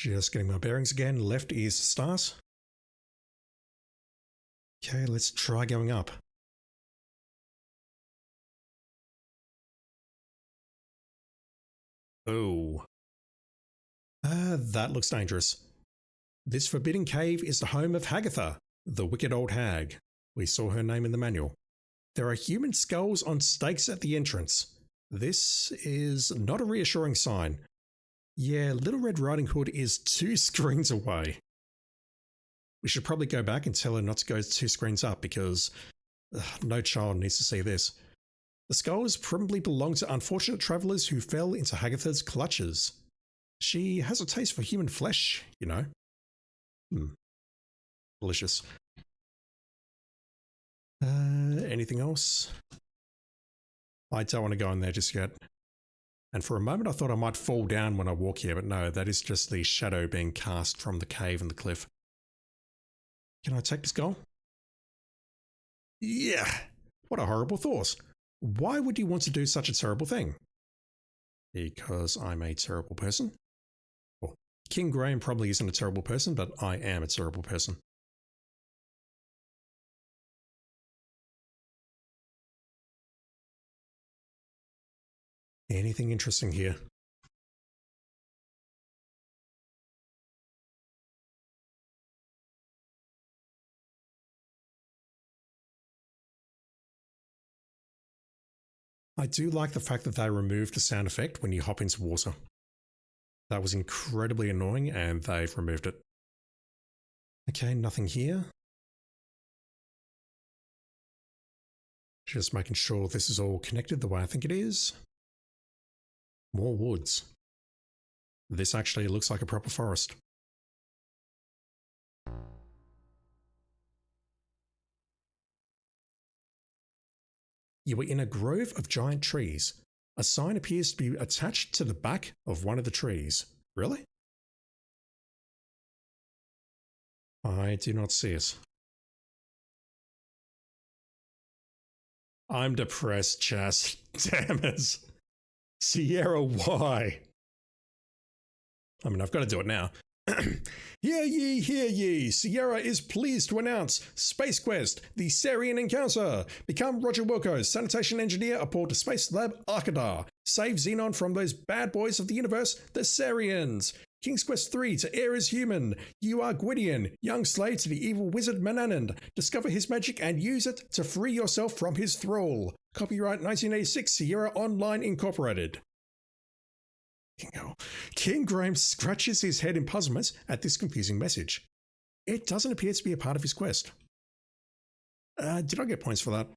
Just getting my bearings again. Left is start. Okay, let's try going up. Oh. That looks dangerous. This forbidden cave is the home of Hagatha, the wicked old hag. We saw her name in the manual. There are human skulls on stakes at the entrance. This is not a reassuring sign. Yeah, Little Red Riding Hood is 2 screens away. We should probably go back and tell her not to go 2 screens up because no child needs to see this. The skulls probably belong to unfortunate travellers who fell into Hagatha's clutches. She has a taste for human flesh, you know. Delicious. Anything else? I don't want to go in there just yet. And for a moment I thought I might fall down when I walk here, but no, that is just the shadow being cast from the cave and the cliff. Can I take this goal? Yeah! What a horrible thought. Why would you want to do such a terrible thing? Because I'm a terrible person? Well, King Graham probably isn't a terrible person, but I am a terrible person. Anything interesting here? I do like the fact that they removed the sound effect when you hop into water. That was incredibly annoying and they've removed it. Okay, nothing here. Just making sure this is all connected the way I think it is. More woods. This actually looks like a proper forest. You are in a grove of giant trees. A sign appears to be attached to the back of one of the trees. Really? I do not see it. I'm depressed, Chas. Damn it. Sierra, why? I mean, I've got to do it now. Hear ye, Sierra is pleased to announce Space Quest, the Sarian Encounter. Become Roger Wilco, sanitation engineer aboard the space lab Hagatha. Save Xenon from those bad boys of the universe, the Sarians. King's Quest 3 to Air is Human. You are Gwydion, young slave to the evil wizard Mananand. Discover his magic and use it to free yourself from his thrall. Copyright 1986, Sierra Online Incorporated. King Graham scratches his head in puzzlement at this confusing message. It doesn't appear to be a part of his quest. Did I get points for that?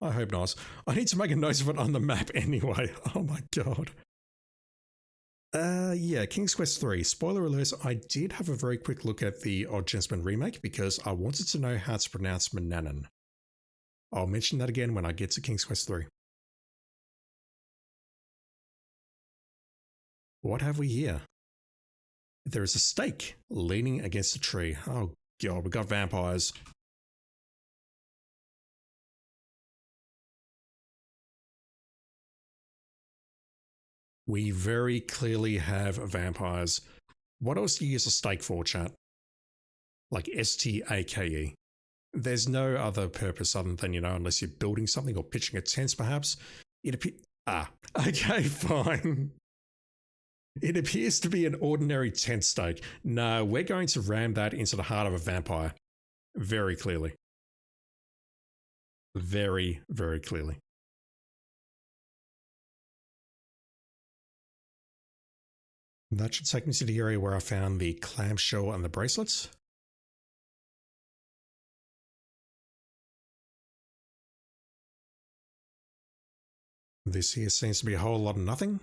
I hope not. I need to make a note of it on the map anyway. Oh my god. Yeah, King's Quest 3. Spoiler alert, I did have a very quick look at the Odd Gentleman remake because I wanted to know how to pronounce Manannan. I'll mention that again when I get to King's Quest 3. What have we here? There is a stake leaning against a tree. Oh god, we got vampires. We very clearly have vampires. What else do you use a stake for, chat? Like S-T-A-K-E. There's no other purpose other than, unless you're building something or pitching a tent perhaps. Okay, fine. It appears to be an ordinary tent stake. No, we're going to ram that into the heart of a vampire. Very clearly. Very, very clearly. That should take me to the area where I found the clamshell and the bracelets. This here seems to be a whole lot of nothing.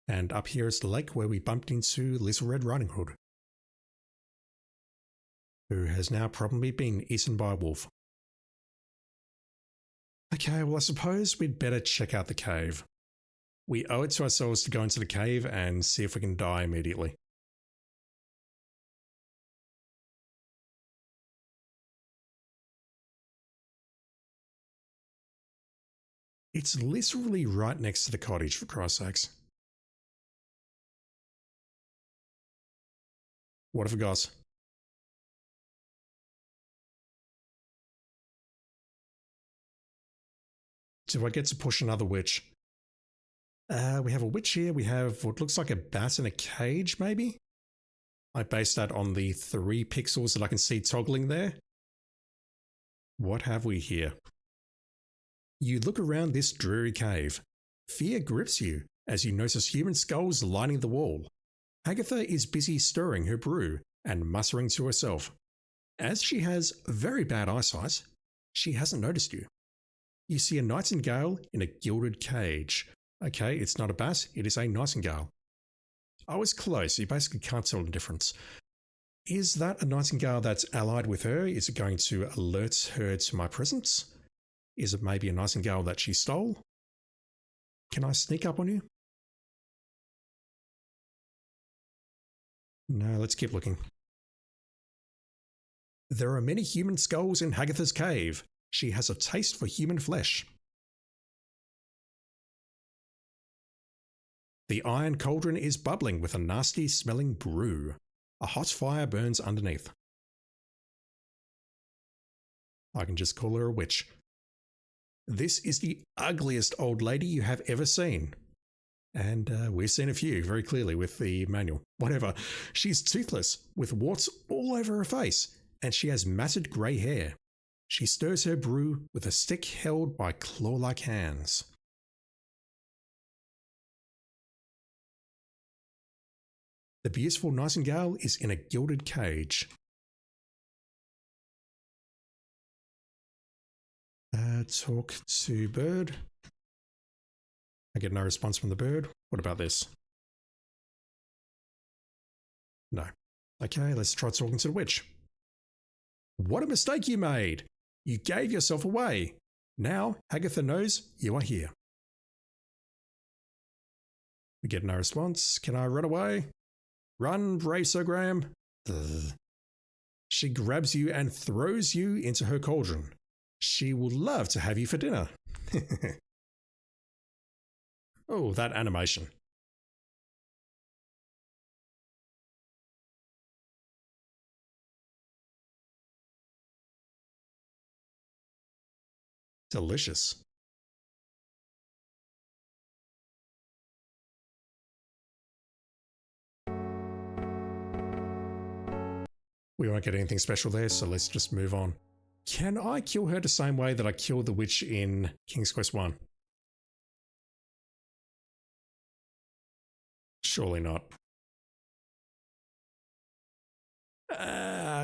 And up here is the lake where we bumped into Little Red Riding Hood, who has now probably been eaten by a wolf. Okay, well I suppose we'd better check out the cave. We owe it to ourselves to go into the cave and see if we can die immediately. It's literally right next to the cottage, for Christ's sakes. What have we got? Do I get to push another witch? We have a witch here. We have what looks like a bat in a cage, maybe? I based that on the 3 pixels that I can see toggling there. What have we here? You look around this dreary cave. Fear grips you as you notice human skulls lining the wall. Hagatha is busy stirring her brew and muttering to herself. As she has very bad eyesight, she hasn't noticed you. You see a nightingale in a gilded cage. Okay, it's not a bat, it is a nightingale. I was close, you basically can't tell the difference. Is that a nightingale that's allied with her? Is it going to alert her to my presence? Is it maybe a nightingale that she stole? Can I sneak up on you? No, let's keep looking. There are many human skulls in Hagatha's cave. She has a taste for human flesh. The iron cauldron is bubbling with a nasty smelling brew. A hot fire burns underneath. I can just call her a witch. This is the ugliest old lady you have ever seen. And we've seen a few very clearly with the manual. Whatever. She's toothless, with warts all over her face, and she has matted grey hair. She stirs her brew with a stick held by claw-like hands. The beautiful nightingale is in a gilded cage. Talk to bird. I get no response from the bird. What about this? No. Okay, let's try talking to the witch. What a mistake you made! You gave yourself away. Now Hagatha knows you are here. We get no response. Can I run away? Run, Braceogram. She grabs you and throws you into her cauldron. She will love to have you for dinner. Oh, that animation. Delicious. We won't get anything special there, so let's just move on. Can I kill her the same way that I killed the witch in King's Quest 1? Surely not.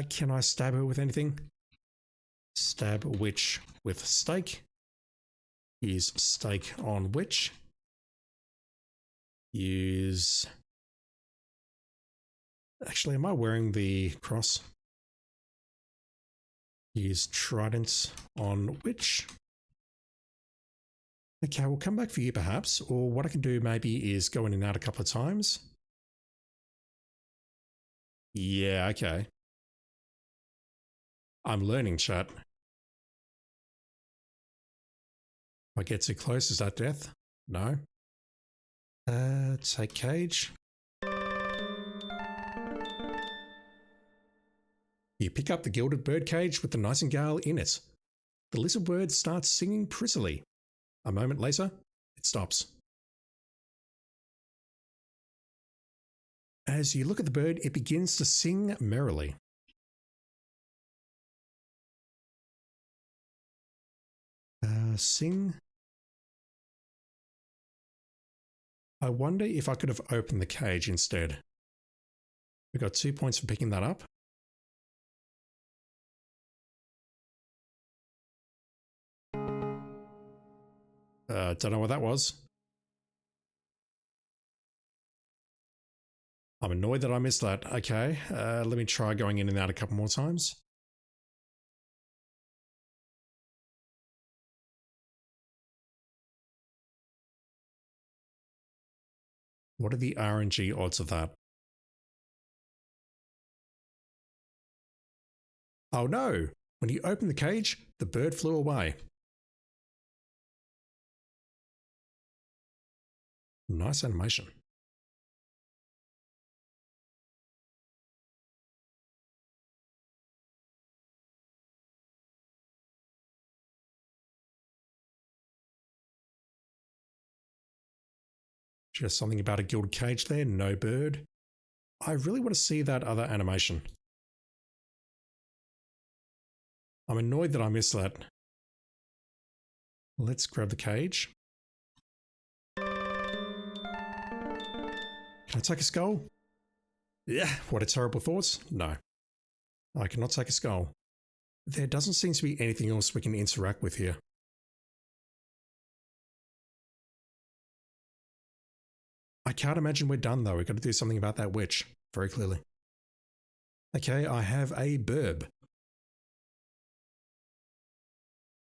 Can I stab her with anything? Stab witch with stake. Use stake on witch. Use... Actually, am I wearing the cross? Use trident on witch. Okay, we'll come back for you perhaps, or what I can do maybe is go in and out a couple of times. Yeah, okay. I'm learning, chat. If I get too close, is that death? No. Take cage. You pick up the gilded birdcage with the nightingale in it. The little bird starts singing prettily. A moment later, it stops. As you look at the bird, it begins to sing merrily. Sing. I wonder if I could have opened the cage instead. We got 2 points for picking that up. Don't know what that was. I'm annoyed that I missed that. Okay, let me try going in and out a couple more times. What are the RNG odds of that? Oh no! When you opened the cage, the bird flew away. Nice animation. Just something about a gilded cage there, no bird. I really want to see that other animation. I'm annoyed that I missed that. Let's grab the cage. Can I take a skull? Yeah, what a terrible thoughts. No, I cannot take a skull. There doesn't seem to be anything else we can interact with here. I can't imagine we're done though. We've got to do something about that witch, very clearly. Okay, I have a burb.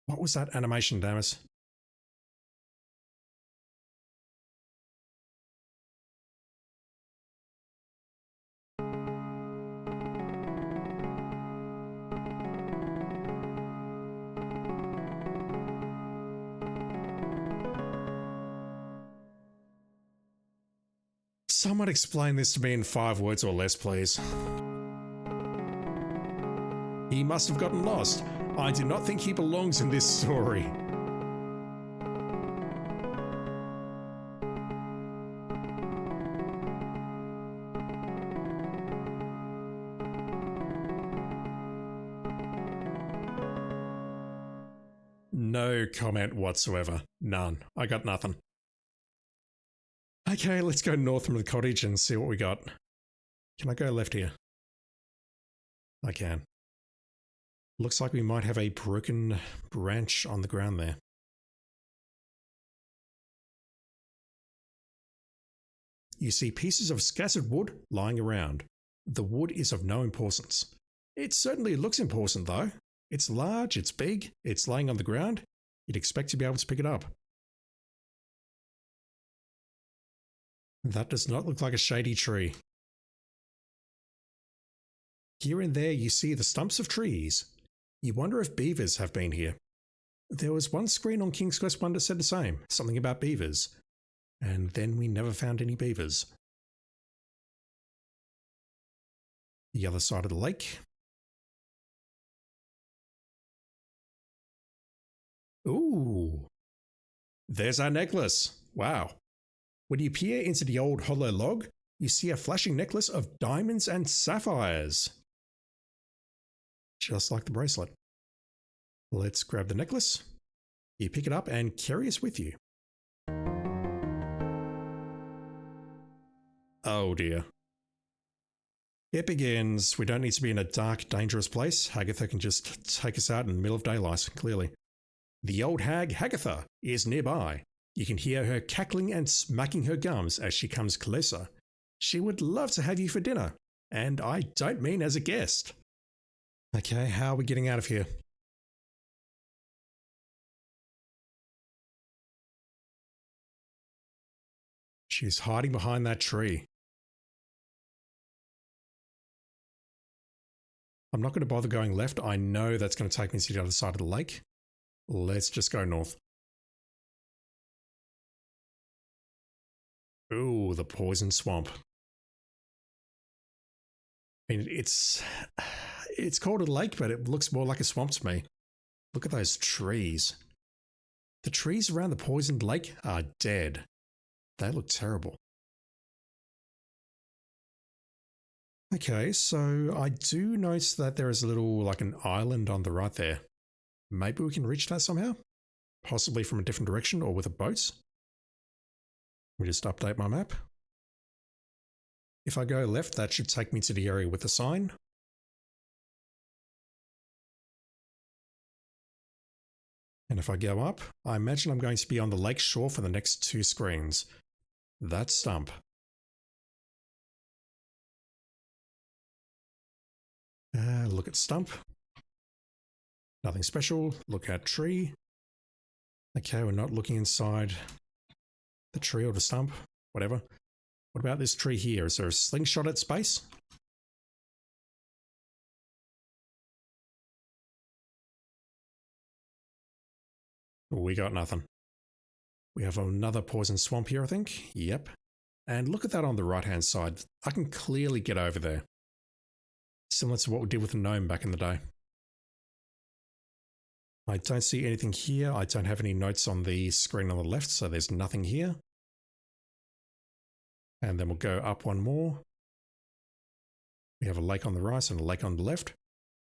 What was that animation, Damus? Someone explain this to me in 5 words or less, please. He must have gotten lost. I do not think he belongs in this story. No comment whatsoever. None. I got nothing. Okay, let's go north from the cottage and see what we got. Can I go left here? I can. Looks like we might have a broken branch on the ground there. You see pieces of scattered wood lying around. The wood is of no importance. It certainly looks important though. It's large, it's big, it's laying on the ground. You'd expect to be able to pick it up. That does not look like a shady tree. Here and there you see the stumps of trees. You wonder if beavers have been here. There was one screen on King's Quest 1 that said the same, something about beavers. And then we never found any beavers. The other side of the lake. Ooh. There's our necklace. Wow. When you peer into the old hollow log, you see a flashing necklace of diamonds and sapphires. Just like the bracelet. Let's grab the necklace. You pick it up and carry us with you. Oh dear. It begins. We don't need to be in a dark, dangerous place. Hagatha can just take us out in the middle of daylight, clearly. The old hag, Hagatha, is nearby. You can hear her cackling and smacking her gums as she comes closer. She would love to have you for dinner, and I don't mean as a guest. Okay, how are we getting out of here? She's hiding behind that tree. I'm not going to bother going left. I know that's going to take me to the other side of the lake. Let's just go north. Ooh, the poison swamp. I mean, it's called a lake, but it looks more like a swamp to me. Look at those trees. The trees around the poisoned lake are dead. They look terrible. Okay, so I do notice that there is a little, like an island on the right there. Maybe we can reach that somehow? Possibly from a different direction or with a boat? Let me just update my map. If I go left, that should take me to the area with the sign. And if I go up, I imagine I'm going to be on the lake shore for the next 2 screens. That stump. Look at stump. Nothing special. Look at tree. Okay, we're not looking inside the tree or the stump. Whatever. What about this tree here? Is there a slingshot at space? We got nothing. We have another poison swamp here, I think. Yep. And look at that on the right-hand side. I can clearly get over there. Similar to what we did with the gnome back in the day. I don't see anything here. I don't have any notes on the screen on the left, so there's nothing here. And then we'll go up one more. We have a lake on the right and a lake on the left.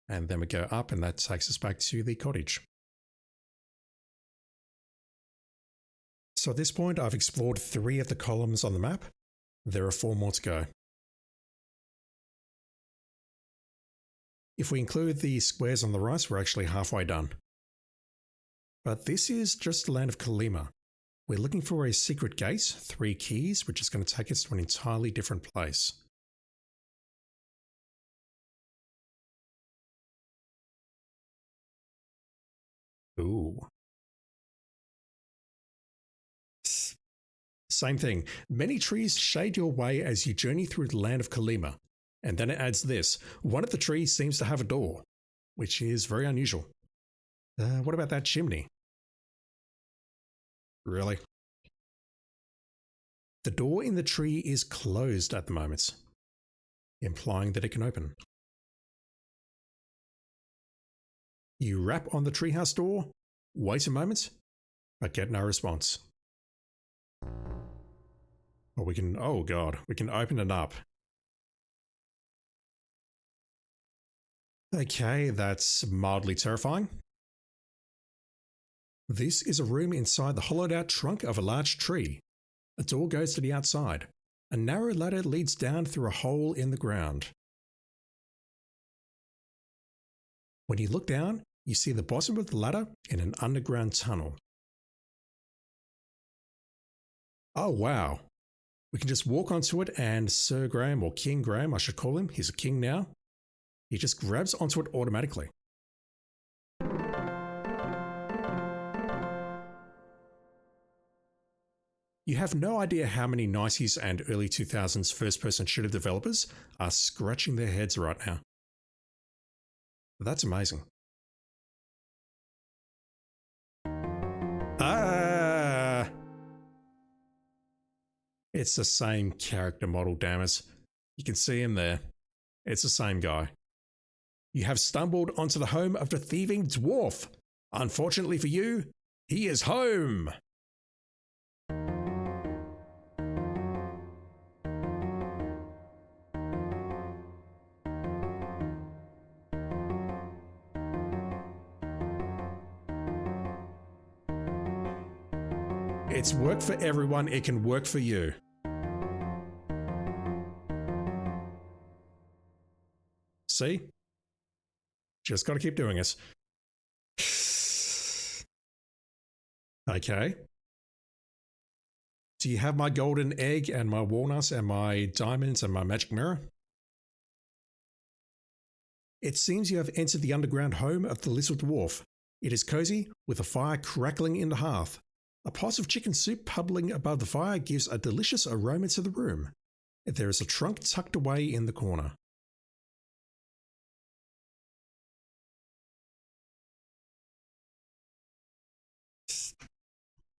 And then we go up and that takes us back to the cottage. So at this point, I've explored 3 of the columns on the map. There are 4 more to go. If we include the squares on the right, we're actually halfway done. But this is just the land of Kalima. We're looking for a secret gate, 3 keys, which is going to take us to an entirely different place. Ooh. Same thing. Many trees shade your way as you journey through the land of Kalima. And then it adds this. One of the trees seems to have a door, which is very unusual. What about that chimney? Really? The door in the tree is closed at the moment, implying that it can open. You rap on the treehouse door, wait a moment, but get no response. Or we can, oh god, we can open it up. Okay, that's mildly terrifying. This is a room inside the hollowed out trunk of a large tree. A door goes to the outside. A narrow ladder leads down through a hole in the ground. When you look down, you see the bottom of the ladder in an underground tunnel. Oh wow. We can just walk onto it and Sir Graham, or King Graham I should call him, he's a king now, he just grabs onto it automatically. You have no idea how many 90s and early 2000s first-person shooter developers are scratching their heads right now. That's amazing. It's the same character model, damn it. You can see him there. It's the same guy. You have stumbled onto the home of the thieving dwarf. Unfortunately for you, he is home. It's worked for everyone, it can work for you. See? Just gotta keep doing it. Okay. Do you have my golden egg and my walnuts and my diamonds and my magic mirror? It seems you have entered the underground home of the little dwarf. It is cozy, with a fire crackling in the hearth. A pot of chicken soup bubbling above the fire gives a delicious aroma to the room. There is a trunk tucked away in the corner.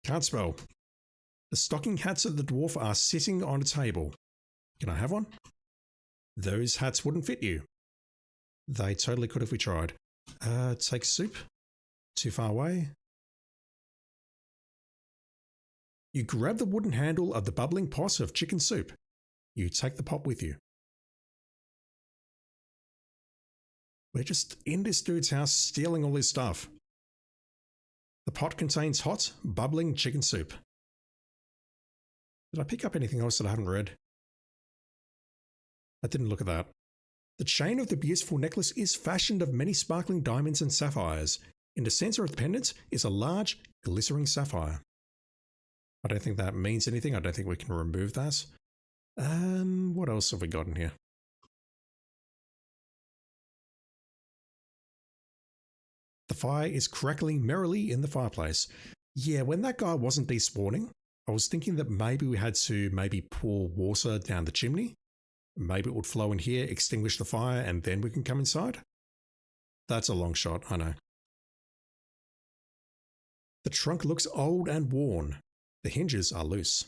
Can't spell. The stocking hats of the dwarf are sitting on a table. Can I have one? Those hats wouldn't fit you. They totally could if we tried. Take soup. Too far away. You grab the wooden handle of the bubbling pot of chicken soup. You take the pot with you. We're just in this dude's house stealing all his stuff. The pot contains hot, bubbling chicken soup. Did I pick up anything else that I haven't read? I didn't look at that. The chain of the beautiful necklace is fashioned of many sparkling diamonds and sapphires. In the center of the pendant is a large, glittering sapphire. I don't think that means anything. I don't think we can remove that. What else have we got in here? The fire is crackling merrily in the fireplace. Yeah, when that guy wasn't despawning, I was thinking that maybe we had to pour water down the chimney. Maybe it would flow in here, extinguish the fire, and then we can come inside. That's a long shot, I know. The trunk looks old and worn. The hinges are loose.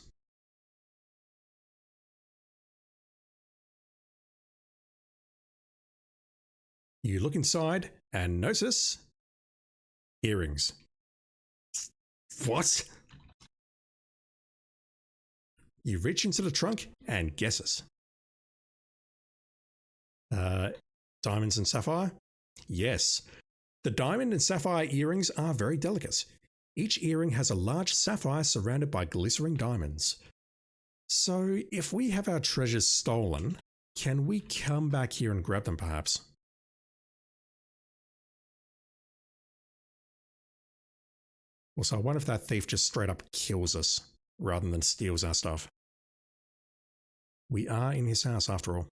You look inside and notice earrings. What? You reach into the trunk and guesses. Diamonds and sapphire? Yes. The diamond and sapphire earrings are very delicate. Each earring has a large sapphire surrounded by glittering diamonds. So, if we have our treasures stolen, can we come back here and grab them perhaps? Also, I wonder if that thief just straight up kills us rather than steals our stuff. We are in his house after all.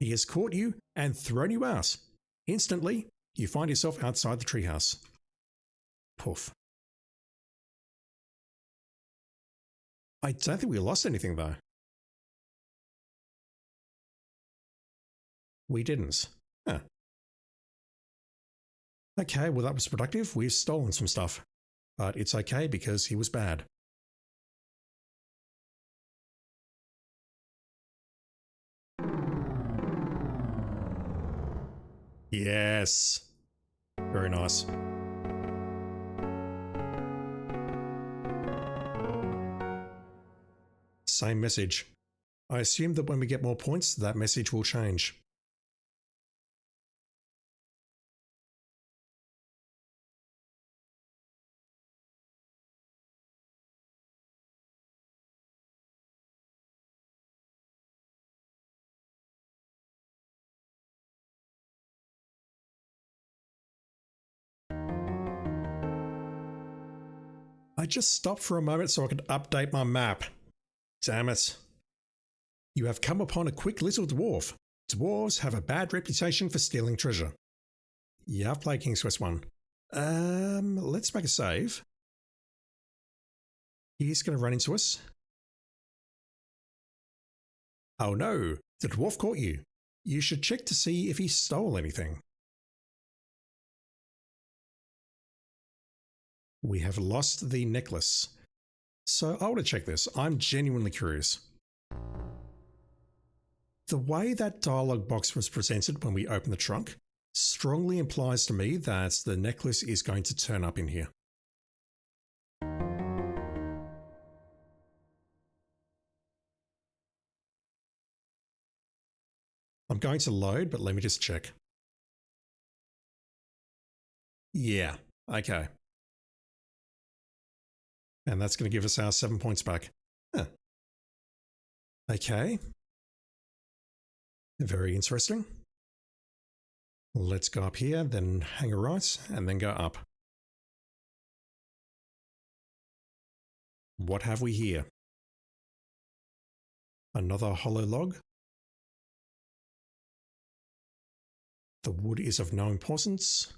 He has caught you and thrown you out. Instantly, you find yourself outside the treehouse. Poof. I don't think we lost anything though. We didn't. Huh. Okay, well that was productive. We've stolen some stuff. But it's okay because he was bad. Yes. Very nice. Same message. I assume that when we get more points, that message will change. I just stopped for a moment so I could update my map. Damn it. You have come upon a quick little dwarf. Dwarves have a bad reputation for stealing treasure. Yeah, I've played King's Quest 1. Let's make a save. He's going to run into us. Oh no, the dwarf caught you. You should check to see if he stole anything. We have lost the necklace. So I want to check this. I'm genuinely curious. The way that dialogue box was presented when we opened the trunk strongly implies to me that the necklace is going to turn up in here. I'm going to load, but let me just check. Yeah, okay. And that's going to give us our 7 points back. Huh. Okay. Very interesting. Let's go up here, then hang a right, and then go up. What have we here? Another hollow log. The wood is of no importance.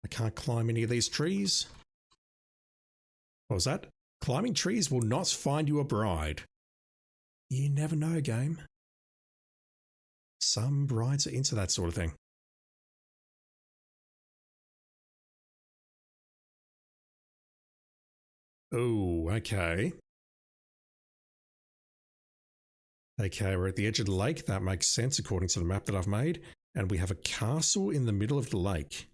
I can't climb any of these trees. What was that? Climbing trees will not find you a bride. You never know, game. Some brides are into that sort of thing. Oh, okay. Okay, we're at the edge of the lake. That makes sense according to the map that I've made. And we have a castle in the middle of the lake.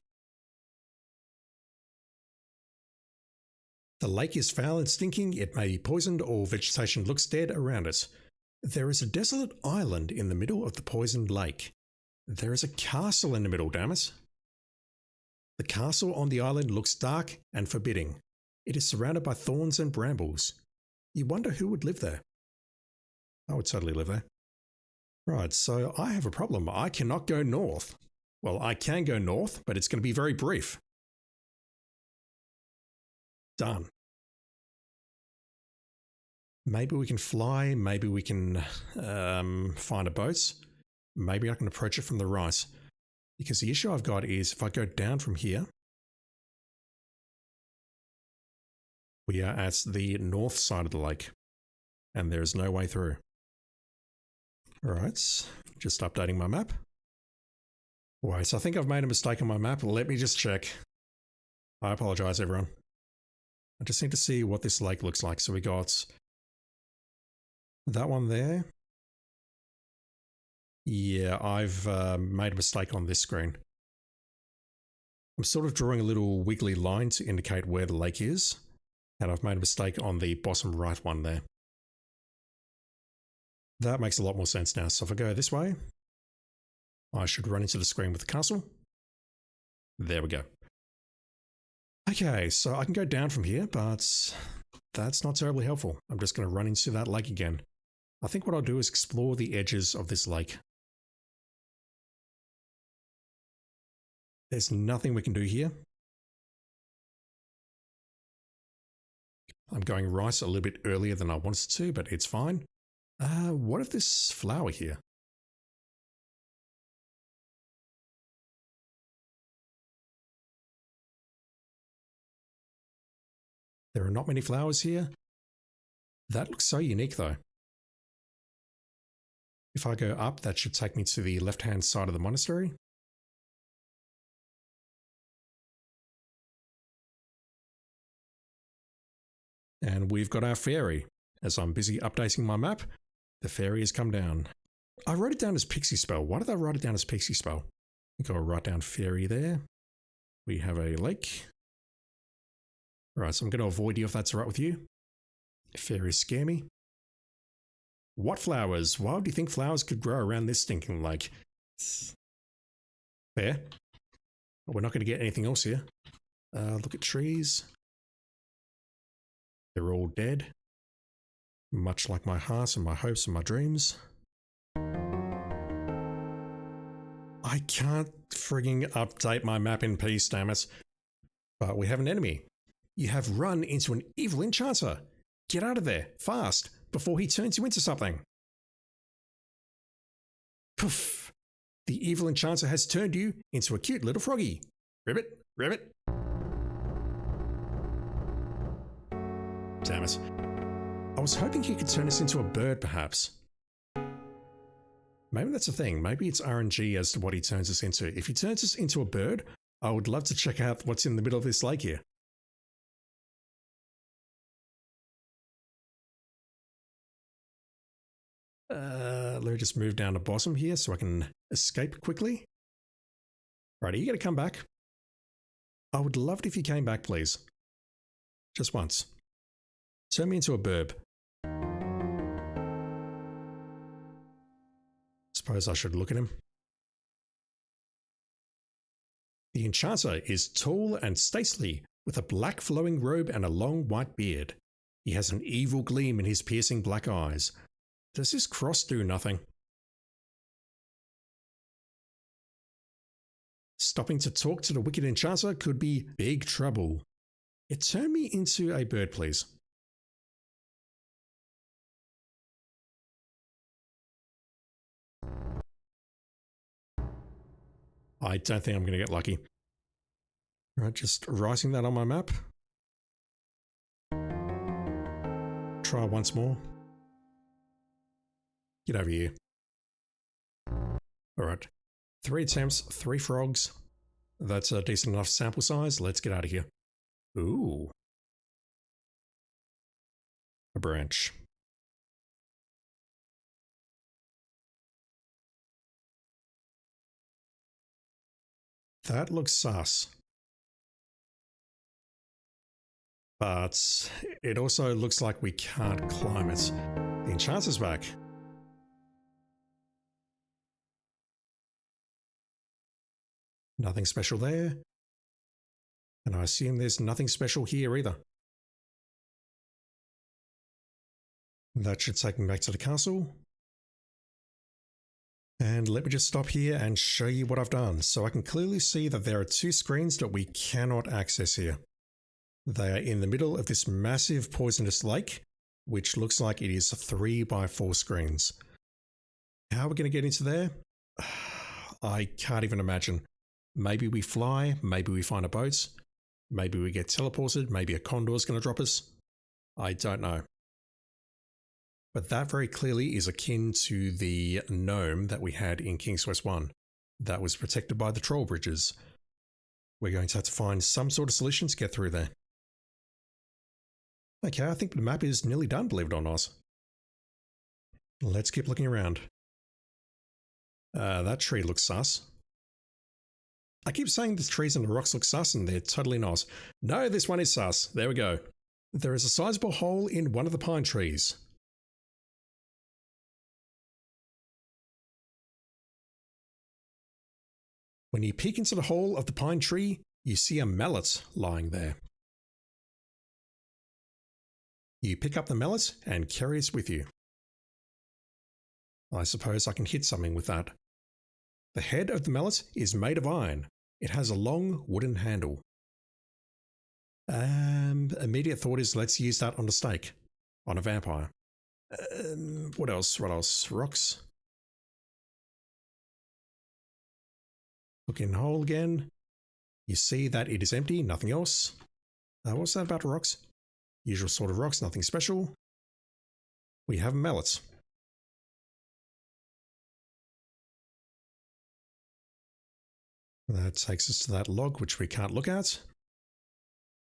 The lake is foul and stinking. It may be poisoned or vegetation looks dead around it. There is a desolate island in the middle of the poisoned lake. There is a castle in the middle, damn it. The castle on the island looks dark and forbidding. It is surrounded by thorns and brambles. You wonder who would live there. I would totally live there. Right, so I have a problem. I cannot go north. Well, I can go north, but it's going to be very brief. Done. Maybe we can fly. Maybe we can find a boat. Maybe I can approach it from the right. Because the issue I've got is if I go down from here, we are at the north side of the lake, and there is no way through. All right, just updating my map. Wait, so I think I've made a mistake on my map. Let me just check. I apologize, everyone. I just need to see what this lake looks like. So we got that one there. Yeah, I've made a mistake on this screen. I'm sort of drawing a little wiggly line to indicate where the lake is. And I've made a mistake on the bottom right one there. That makes a lot more sense now. So if I go this way, I should run into the screen with the castle. There we go. Okay, so I can go down from here, but that's not terribly helpful. I'm just going to run into that lake again. I think what I'll do is explore the edges of this lake. There's nothing we can do here. I'm going right a little bit earlier than I wanted to, but it's fine. What if this flower here? There are not many flowers here. That looks so unique though. If I go up, that should take me to the left-hand side of the monastery. And we've got our fairy. As I'm busy updating my map, the fairy has come down. I wrote it down as pixie spell. Why did I write it down as pixie spell? I think I'll write down fairy there. We have a lake. Right, so I'm going to avoid you if that's all right with you. Fairies scare me. What flowers? Why do you think flowers could grow around this stinking lake? Fair. We're not going to get anything else here. Look at trees. They're all dead. Much like my heart and my hopes and my dreams. I can't frigging update my map in peace, damn it. But we have an enemy. You have run into an evil enchanter. Get out of there, fast, before he turns you into something. Poof! The evil enchanter has turned you into a cute little froggy. Ribbit, ribbit. Damn it. I was hoping he could turn us into a bird, perhaps. Maybe that's a thing. Maybe it's RNG as to what he turns us into. If he turns us into a bird, I would love to check out what's in the middle of this lake here. Let me just move down the bottom here so I can escape quickly. Right, are you going to come back? I would love it if you came back, please. Just once. Turn me into a burb. Suppose I should look at him. The enchanter is tall and stately, with a black flowing robe and a long white beard. He has an evil gleam in his piercing black eyes. Does this cross do nothing? Stopping to talk to the wicked enchanter could be big trouble. Turn me into a bird, please. I don't think I'm going to get lucky. Right, just writing that on my map. Try once more. Get over here. Alright. 3 attempts, 3 frogs. That's a decent enough sample size. Let's get out of here. Ooh. A branch. That looks sus. But it also looks like we can't climb it. The enchanter's back. Nothing special there. And I assume there's nothing special here either. That should take me back to the castle. And let me just stop here and show you what I've done. So I can clearly see that there are 2 screens that we cannot access here. They are in the middle of this massive poisonous lake, which looks like it is 3 by 4 screens. How are we going to get into there? I can't even imagine. Maybe we fly, maybe we find a boat, maybe we get teleported, maybe a condor's going to drop us. I don't know. But that very clearly is akin to the gnome that we had in King's Quest 1 that was protected by the troll bridges. We're going to have to find some sort of solution to get through there. Okay, I think the map is nearly done, believe it or not. Let's keep looking around. That tree looks sus. I keep saying the trees and the rocks look sus and they're totally not. No, this one is sus. There we go. There is a sizable hole in one of the pine trees. When you peek into the hole of the pine tree, you see a mallet lying there. You pick up the mallet and carry it with you. I suppose I can hit something with that. The head of the mallet is made of iron. It has a long wooden handle. Immediate thought is let's use that on a stake. On a vampire. What else? Rocks. Look in the hole again. You see that it is empty, nothing else. What's that about rocks? Usual sort of rocks, nothing special. We have mallets. That takes us to that log, which we can't look at.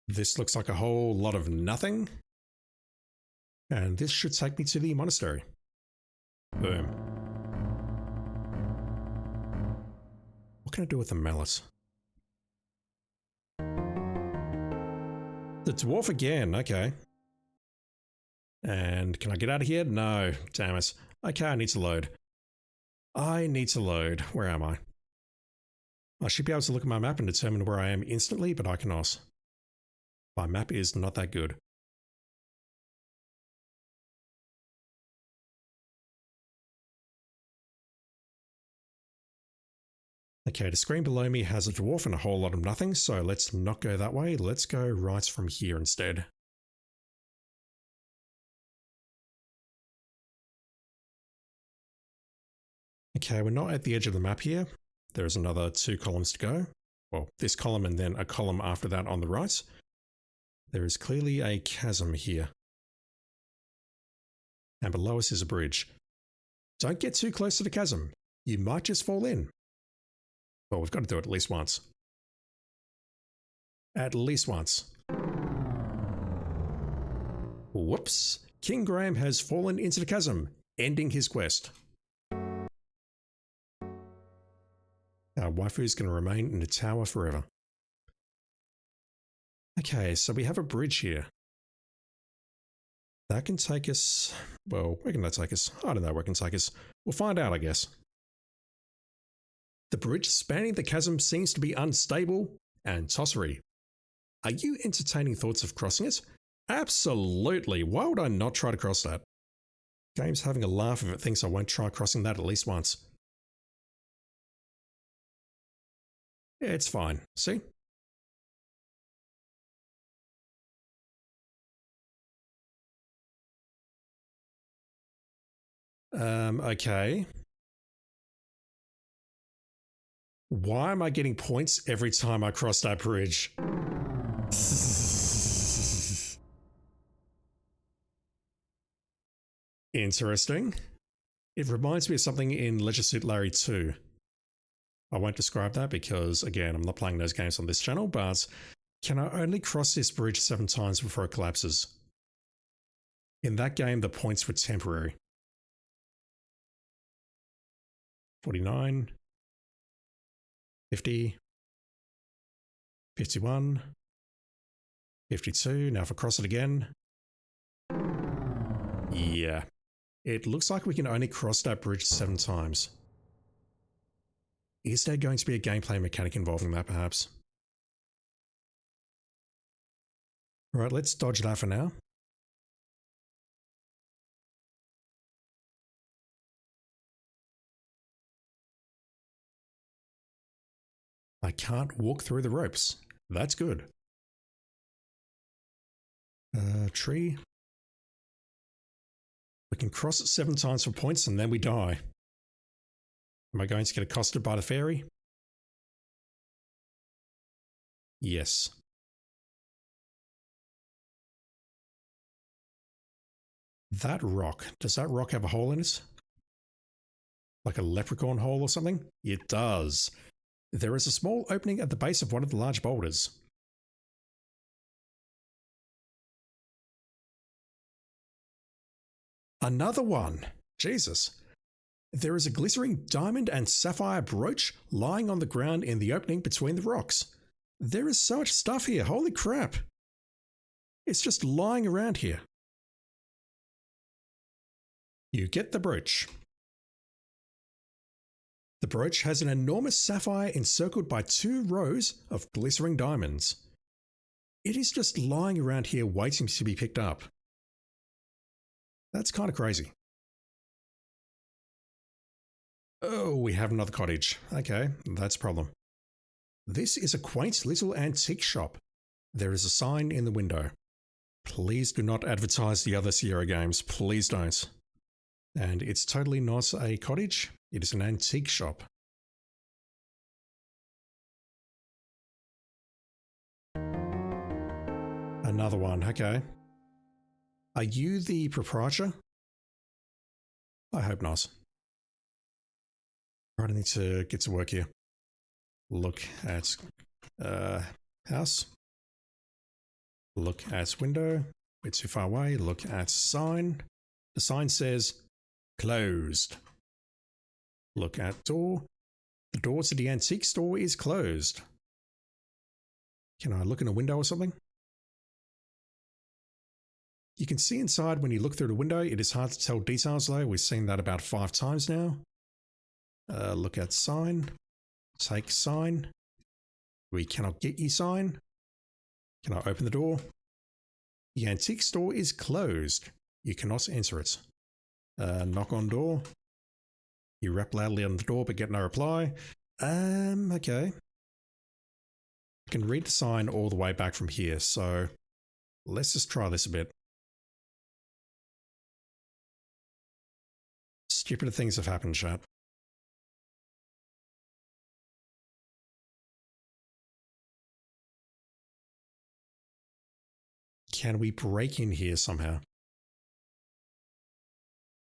This looks like a whole lot of nothing. And this should take me to the monastery. Boom. What can I do with the mallet? The dwarf again, okay. And can I get out of here? No, damn it. Okay, I need to load. Where am I? I should be able to look at my map and determine where I am instantly, but I cannot. My map is not that good. Okay, the screen below me has a dwarf and a whole lot of nothing, so let's not go that way. Let's go right from here instead. Okay, we're not at the edge of the map here. There's another 2 columns to go. Well, this column and then a column after that on the right. There is clearly a chasm here. And below us is a bridge. Don't get too close to the chasm. You might just fall in. Well, we've got to do it at least once. At least once. Whoops. King Graham has fallen into the chasm, ending his quest. Our waifu is going to remain in the tower forever. Okay, so we have a bridge here. That can take us... Well, where can that take us? I don't know where it can take us. We'll find out, I guess. The bridge spanning the chasm seems to be unstable and tossery. Are you entertaining thoughts of crossing it? Absolutely. Why would I not try to cross that? Game's having a laugh if it thinks I won't try crossing that at least once. Yeah, it's fine. See? Okay. Why am I getting points every time I cross that bridge? Interesting. It reminds me of something in Leisure Suit Larry 2. I won't describe that because, again, I'm not playing those games on this channel, but can I only cross this bridge 7 times before it collapses? In that game, the points were temporary. 49, 50, 51, 52. Now if I cross it again. Yeah. It looks like we can only cross that bridge 7 times. Is there going to be a gameplay mechanic involving that, perhaps? Alright, let's dodge that for now. I can't walk through the ropes. That's good. Tree. We can cross it 7 times for points and then we die. Am I going to get accosted by the fairy? Yes. That rock. Does that rock have a hole in it? Like a leprechaun hole or something? It does. There is a small opening at the base of one of the large boulders. Another one! Jesus. There is a glittering diamond and sapphire brooch lying on the ground in the opening between the rocks. There is so much stuff here, holy crap! It's just lying around here. You get the brooch. The brooch has an enormous sapphire encircled by 2 rows of glittering diamonds. It is just lying around here waiting to be picked up. That's kind of crazy. Oh, we have another cottage. Okay, that's a problem. This is a quaint little antique shop. There is a sign in the window. Please do not advertise the other Sierra games. Please don't. And it's totally not a cottage. It is an antique shop. Another one. Okay. Are you the proprietor? I hope not. I need to get to work here. Look at house. Look at window. We're too far away. Look at sign. The sign says closed. Look at door. The door to the antique store is closed. Can I look in a window or something? You can see inside when you look through the window. It is hard to tell details though. We've seen that about 5 times now. Look at sign. Take sign. We cannot get you sign. Can I open the door? The antique store is closed. You cannot enter it. Knock on door. You rap loudly on the door but get no reply. Okay. I can read the sign all the way back from here, so let's just try this a bit. Stupider things have happened, chat. Can we break in here somehow?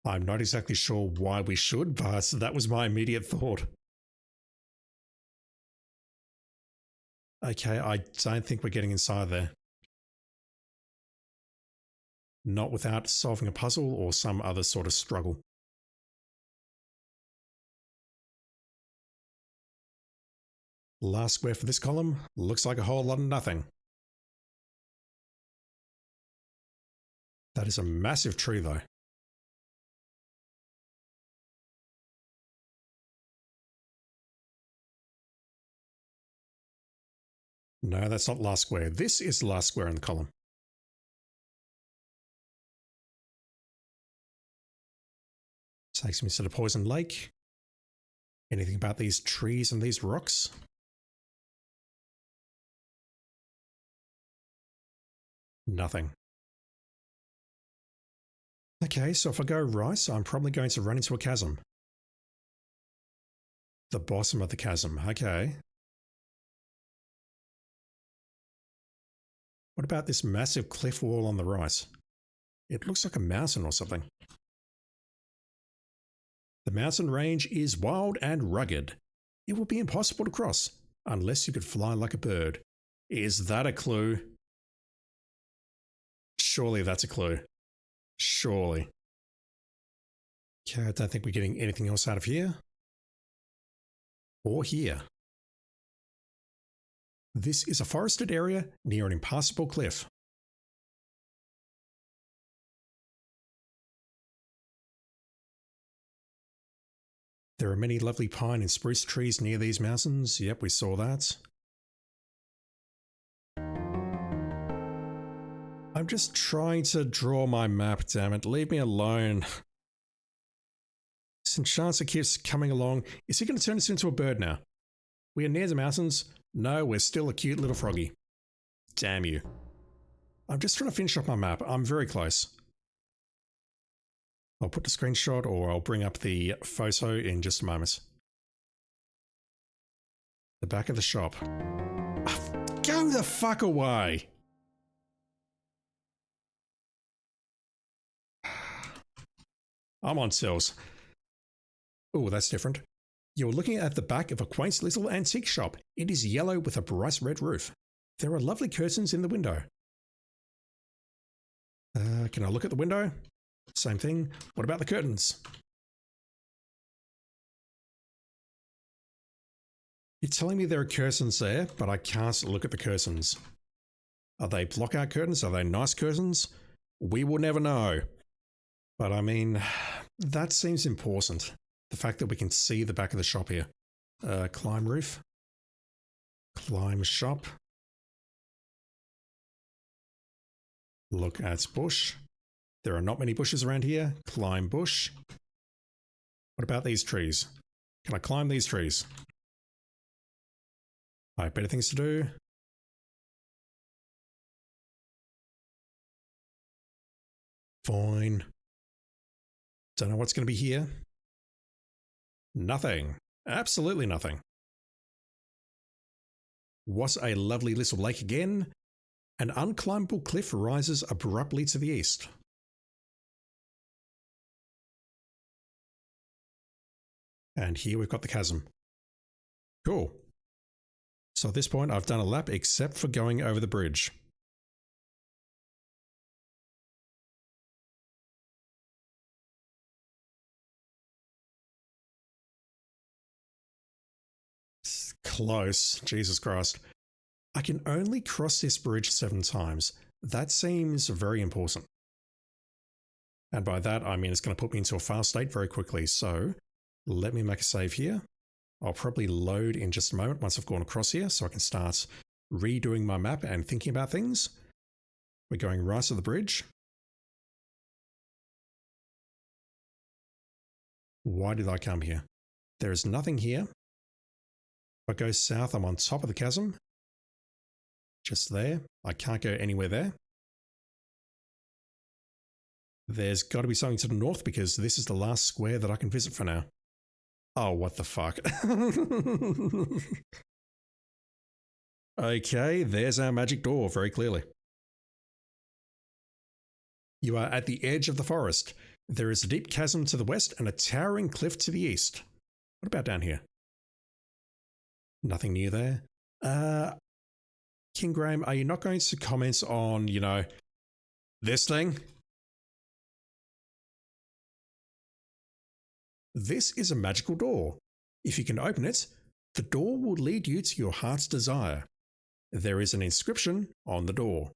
I'm not exactly sure why we should, but that was my immediate thought. Okay, I don't think we're getting inside there. Not without solving a puzzle or some other sort of struggle. Last square for this column looks like a whole lot of nothing. That is a massive tree though. No, that's not last square. This is the last square in the column. Takes me to the poison lake. Anything about these trees and these rocks? Nothing. Okay, so if I go right, I'm probably going to run into a chasm. The bottom of the chasm, okay. What about this massive cliff wall on the right? It looks like a mountain or something. The mountain range is wild and rugged. It will be impossible to cross, unless you could fly like a bird. Is that a clue? Surely that's a clue. Surely. Okay, I don't think we're getting anything else out of here. Or here. This is a forested area near an impassable cliff. There are many lovely pine and spruce trees near these mountains. Yep, we saw that. I'm just trying to draw my map, damn it. Leave me alone. This enchanter keeps coming along. Is he going to turn us into a bird now? We are near the mountains. No, we're still a cute little froggy. Damn you. I'm just trying to finish up my map. I'm very close. I'll put the screenshot or I'll bring up the photo in just a moment. The back of the shop. Go the fuck away! I'm on sales. Oh, that's different. You're looking at the back of a quaint little antique shop. It is yellow with a bright red roof. There are lovely curtains in the window. Can I look at the window? Same thing. What about the curtains? You're telling me there are curtains there, but I can't look at the curtains. Are they blockout curtains? Are they nice curtains? We will never know. But I mean, that seems important. The fact that we can see the back of the shop here. Climb roof. Climb shop. Look at bush. There are not many bushes around here. Climb bush. What about these trees? Can I climb these trees? I have better things to do. Fine. Don't know what's going to be here. Nothing. Absolutely nothing. What a lovely little lake again. An unclimbable cliff rises abruptly to the east. And here we've got the chasm. Cool. So at this point, I've done a lap except for going over the bridge. Close. Jesus Christ. I can only cross this bridge 7 times. That seems very important. And by that, I mean it's going to put me into a fail state very quickly. So let me make a save here. I'll probably load in just a moment once I've gone across here so I can start redoing my map and thinking about things. We're going right to the bridge. Why did I come here? There is nothing here. If I go south, I'm on top of the chasm. Just there. I can't go anywhere there. There's got to be something to the north because this is the last square that I can visit for now. Oh, what the fuck? Okay, there's our magic door very clearly. You are at the edge of the forest. There is a deep chasm to the west and a towering cliff to the east. What about down here? Nothing new there. King Graham, are you not going to comment on, you know, this thing? This is a magical door. If you can open it, the door will lead you to your heart's desire. There is an inscription on the door.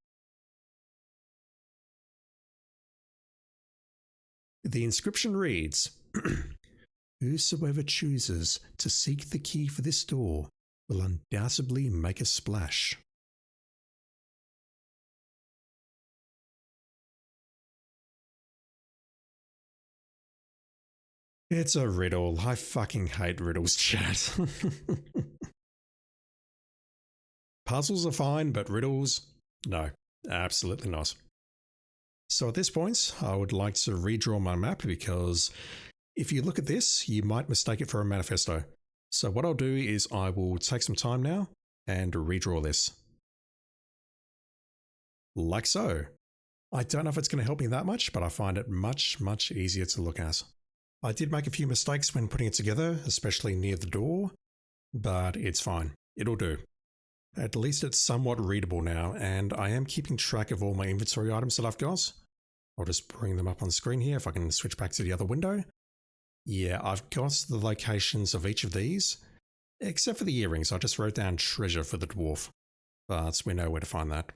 The inscription reads, "Whosoever chooses to seek the key for this door will undoubtedly make a splash." It's a riddle. I fucking hate riddles, chat. Puzzles are fine, but riddles? No, absolutely not. So at this point, I would like to redraw my map because if you look at this, you might mistake it for a manifesto. So what I'll do is I will take some time now and redraw this. Like so. I don't know if it's going to help me that much, but I find it much, much easier to look at. I did make a few mistakes when putting it together, especially near the door, but it's fine. It'll do. At least it's somewhat readable now, and I am keeping track of all my inventory items that I've got. I'll just bring them up on screen here if I can switch back to the other window. Yeah, I've got the locations of each of these, except for the earrings. I just wrote down treasure for the dwarf, but we know where to find that.